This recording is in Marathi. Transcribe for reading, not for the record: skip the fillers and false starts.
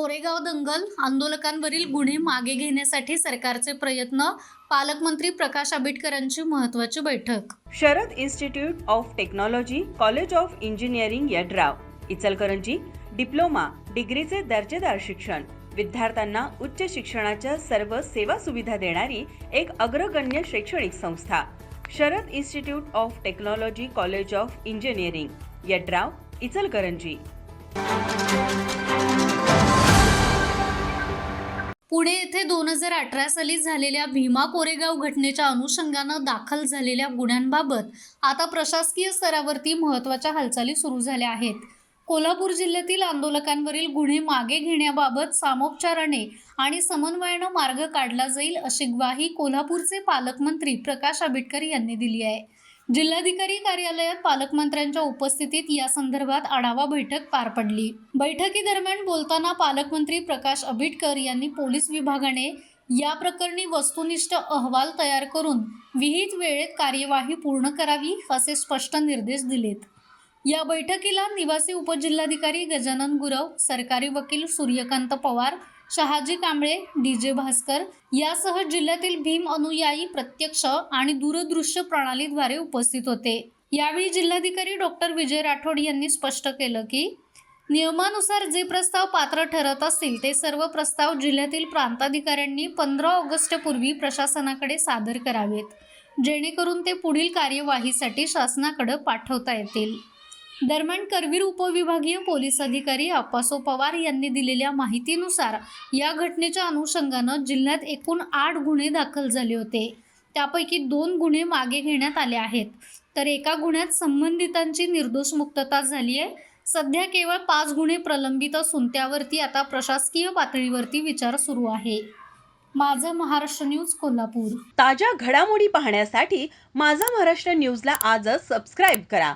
कोरेगाव दंगल आंदोलकांवरील गुन्हे मागे घेण्यासाठी सरकारचे प्रयत्न, पालकमंत्री प्रकाश आंबेडकरांची महत्त्वाची बैठक. Sharad institute of technology, college of engineering Yadrav, Ichalkaranji. Diploma, डिग्रीचे दर्जेदार शिक्षण, विद्यार्थ्यांना उच्च शिक्षणाच्या सर्व सेवा सुविधा देणारी एक अग्रगण्य शैक्षणिक संस्था. Sharad institute of technology, college of engineering Yadrav, Ichalkaranji. Pune येथे 2018 साली झालेल्या भीमा कोरेगाव घटनेच्या अनुषंगानं दाखल झालेल्या गुन्ह्यांबाबत आता प्रशासकीय स्तरावरती महत्त्वाच्या हालचाली सुरू झाल्या आहेत. कोल्हापूर जिल्ह्यातील आंदोलकांवरील गुन्हे मागे घेण्याबाबत सामोपचाराने आणि समन्वयानं मार्ग काढला जाईल अशी ग्वाही कोल्हापूरचे पालकमंत्री प्रकाश आंबेडकर यांनी दिली आहे. जिल्हाधिकारी कार्यालयात पालकमंत्र्यांच्या उपस्थितीत या संदर्भात आढावा बैठक पार पडली. बैठकीदरम्यान बोलताना पालकमंत्री प्रकाश आंबेडकर यांनी पोलीस विभागाने या प्रकरणी वस्तुनिष्ठ अहवाल तयार करून विहित वेळेत कार्यवाही पूर्ण करावी असे स्पष्ट निर्देश दिलेत. या बैठकीला निवासी उपजिल्हाधिकारी गजानन गुरव, सरकारी वकील सूर्यकांत पवार, शहाजी कांबळे, DJ भास्कर यासह जिल्ह्यातील भीम अनुयायी प्रत्यक्ष आणि दूरदृश्य प्रणालीद्वारे उपस्थित होते. यावेळी जिल्हाधिकारी डॉक्टर विजय राठोड यांनी स्पष्ट केलं की नियमानुसार जे प्रस्ताव पात्र ठरत असतील ते सर्व प्रस्ताव जिल्ह्यातील प्रांताधिकाऱ्यांनी 15 ऑगस्टपूर्वी प्रशासनाकडे सादर करावेत, जेणेकरून ते पुढील कार्यवाहीसाठी शासनाकडे पाठवता येतील. दरम्यान करवीर उपविभागीय पोलीस अधिकारी अप्पासो पवार यांनी दिलेल्या माहितीनुसार या घटनेच्या अनुषंगानं जिल्ह्यात एकूण 8 गुन्हे दाखल झाले होते. त्यापैकी 2 गुन्हे मागे घेण्यात आले आहेत, तर एका गुन्ह्यात संबंधितांची निर्दोष मुक्तता झाली आहे. सध्या केवळ 5 गुन्हे प्रलंबित असून त्यावरती आता प्रशासकीय पातळीवरती विचार सुरू आहे. माझा महाराष्ट्र न्यूज, कोल्हापूर. ताज्या घडामोडी पाहण्यासाठी माझा महाराष्ट्र न्यूजला आजच सबस्क्राईब करा.